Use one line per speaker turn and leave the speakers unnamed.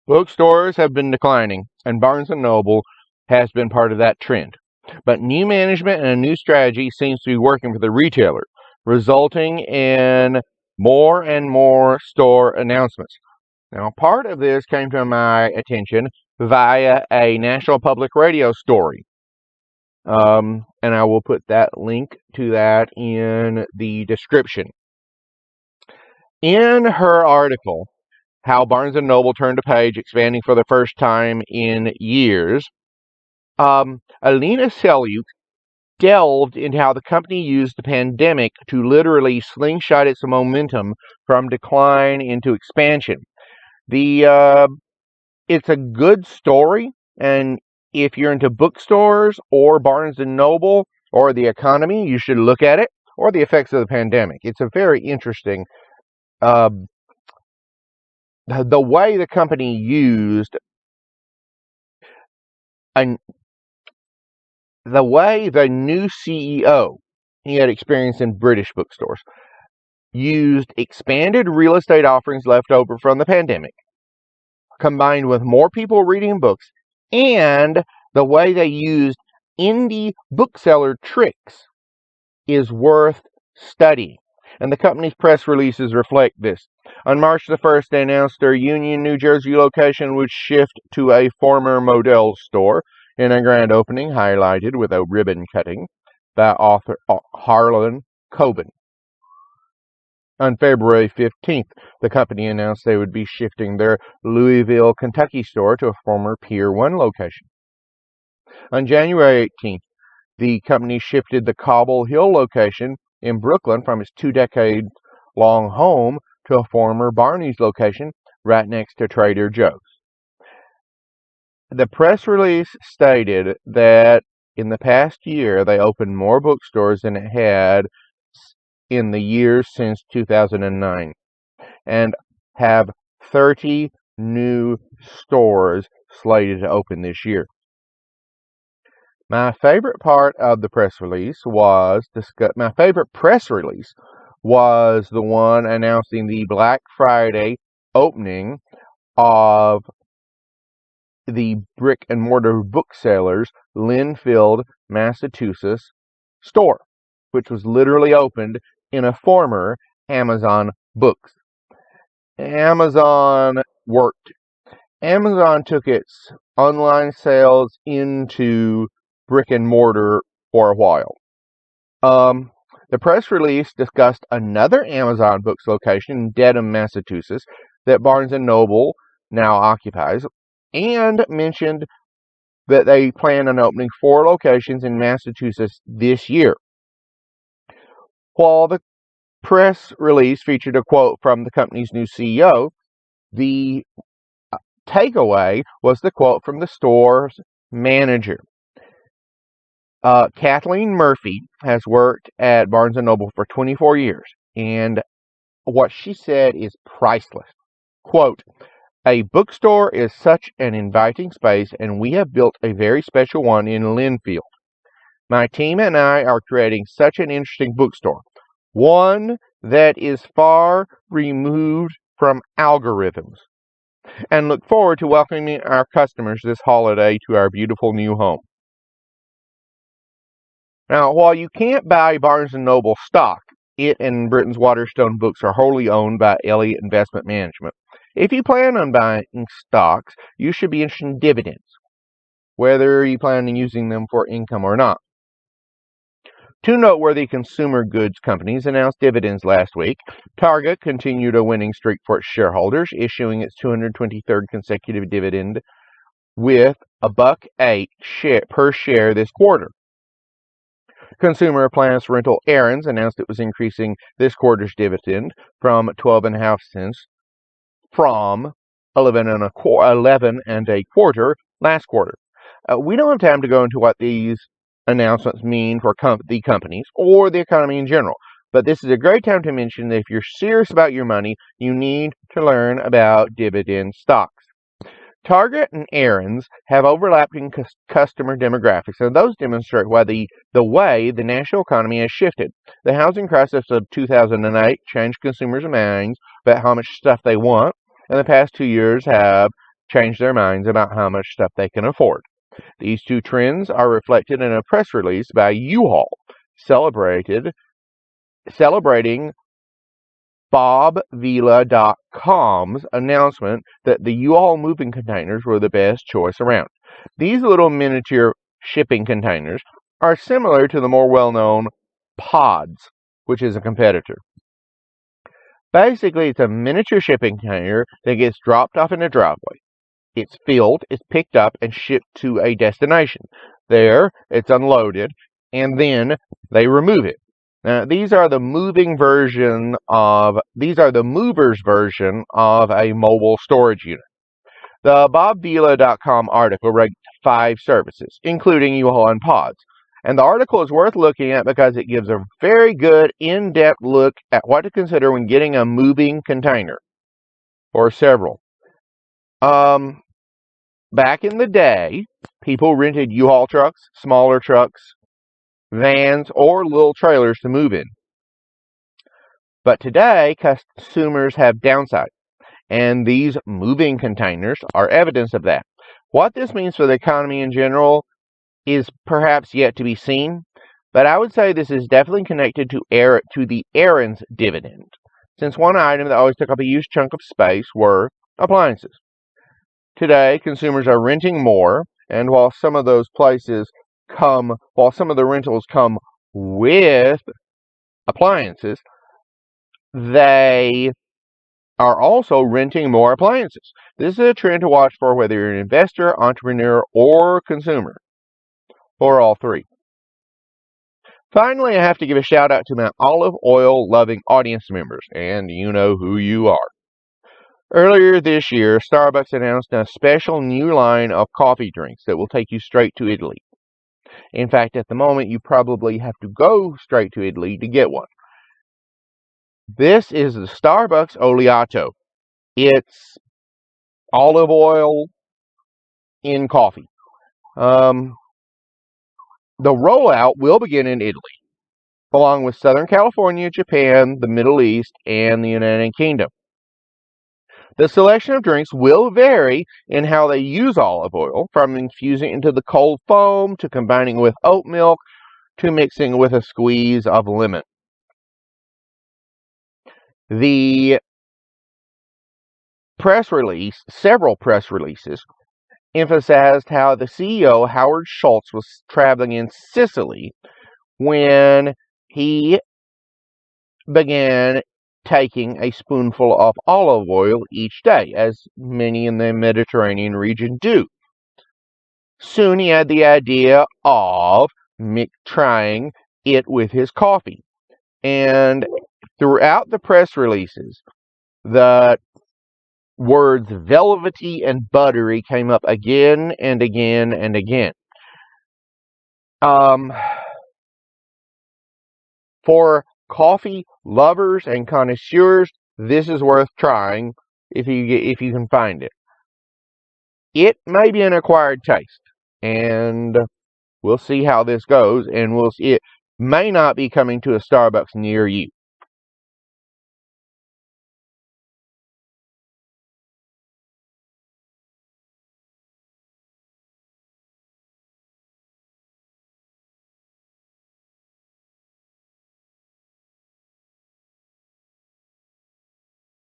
Bookstores have been declining, and Barnes & Noble has been part of that trend. But new management and a new strategy seems to be working for the retailer, resulting in more and more store announcements. Now, part of this came to my attention via a National Public Radio story. And I will put that link to that in the description. In her article, How Barnes & Noble Turned a Page, Expanding for the First Time in Years, Alina Selyuk delved into how the company used the pandemic to literally slingshot its momentum from decline into expansion. It's a good story, and if you're into bookstores or Barnes & Noble or the economy, you should look at it, or the effects of the pandemic. It's a very interesting, the way the company used, and the way the new CEO, he had experience in British bookstores, used expanded real estate offerings left over from the pandemic, combined with more people reading books, and the way they used indie bookseller tricks is worth studying. And the company's press releases reflect this. On March the 1st, they announced their Union, New Jersey location would shift to a former Modell store in a grand opening highlighted with a ribbon cutting by author Harlan Coben. On February 15th, the company announced they would be shifting their Louisville, Kentucky store to a former Pier 1 location. On January 18th, the company shifted the Cobble Hill location in Brooklyn from its 2-decade-long home to a former Barney's location right next to Trader Joe's. The press release stated that in the past year, they opened more bookstores than it had in the years since 2009, and have 30 new stores slated to open this year. My favorite part of the press release was the one announcing the Black Friday opening of the brick and mortar booksellers Lynnfield, Massachusetts store, which was literally opened in a former Amazon Books. Amazon took its online sales into brick and mortar for a while. The press release discussed another Amazon Books location in Dedham, Massachusetts, that Barnes & Noble now occupies, and mentioned that they plan on opening 4 locations in Massachusetts this year. While the press release featured a quote from the company's new CEO, the takeaway was the quote from the store's manager. Kathleen Murphy has worked at Barnes & Noble for 24 years, and what she said is priceless. Quote, "A bookstore is such an inviting space, and we have built a very special one in Lynnfield. My team and I are creating such an interesting bookstore, one that is far removed from algorithms, and look forward to welcoming our customers this holiday to our beautiful new home." Now, while you can't buy Barnes & Noble stock, it and Britain's Waterstone Books are wholly owned by Elliott Investment Management. If you plan on buying stocks, you should be interested in dividends, whether you plan on using them for income or not. 2 noteworthy consumer goods companies announced dividends last week. Target continued a winning streak for its shareholders, issuing its 223rd consecutive dividend with $1.08 per share this quarter. Consumer Appliance Rental Aaron's announced it was increasing this quarter's dividend from 12.5 cents from 11 and a quarter last quarter. We don't have time to go into what these announcements mean for the companies or the economy in general, but this is a great time to mention that if you're serious about your money, you need to learn about dividend stocks. Target and Aaron's have overlapping customer demographics, and those demonstrate why the way the national economy has shifted. The housing crisis of 2008 changed consumers' minds about how much stuff they want, and the past 2 years have change their minds about how much stuff they can afford. These two trends are reflected in a press release by U-Haul celebrating BobVila.com's announcement that the U-Haul moving containers were the best choice around. These little miniature shipping containers are similar to the more well-known Pods, which is a competitor. Basically, it's a miniature shipping container that gets dropped off in a driveway. It's filled, it's picked up, and shipped to a destination. There, it's unloaded, and then they remove it. Now, these are the movers' version of a mobile storage unit. The BobVila.com article ranked 5 services, including U-Haul and Pods. And the article is worth looking at because it gives a very good, in-depth look at what to consider when getting a moving container, or several. Back in the day, people rented U-Haul trucks, smaller trucks, vans, or little trailers to move in. But today, consumers have downsized, and these moving containers are evidence of that. What this means for the economy in general is perhaps yet to be seen, but I would say this is definitely connected to the errands dividend, since one item that always took up a huge chunk of space were appliances. Today, consumers are renting more, and while some of the rentals come with appliances, they are also renting more appliances. This is a trend to watch for whether you're an investor, entrepreneur, or consumer, or all three. Finally, I have to give a shout out to my olive oil loving audience members, and you know who you are. Earlier this year, Starbucks announced a special new line of coffee drinks that will take you straight to Italy. In fact, at the moment, you probably have to go straight to Italy to get one. This is the Starbucks Oleato. It's olive oil in coffee. The rollout will begin in Italy, along with Southern California, Japan, the Middle East, and the United Kingdom. The selection of drinks will vary in how they use olive oil, from infusing it into the cold foam, to combining with oat milk, to mixing with a squeeze of lemon. The several press releases, emphasized how the CEO, Howard Schultz, was traveling in Sicily when he began taking a spoonful of olive oil each day, as many in the Mediterranean region do. Soon he had the idea of trying it with his coffee. And throughout the press releases, the words velvety and buttery came up again and again and again. For coffee lovers and connoisseurs, this is worth trying if you can find it. It may be an acquired taste, and we'll see how this goes, and it may not be coming to a Starbucks near you.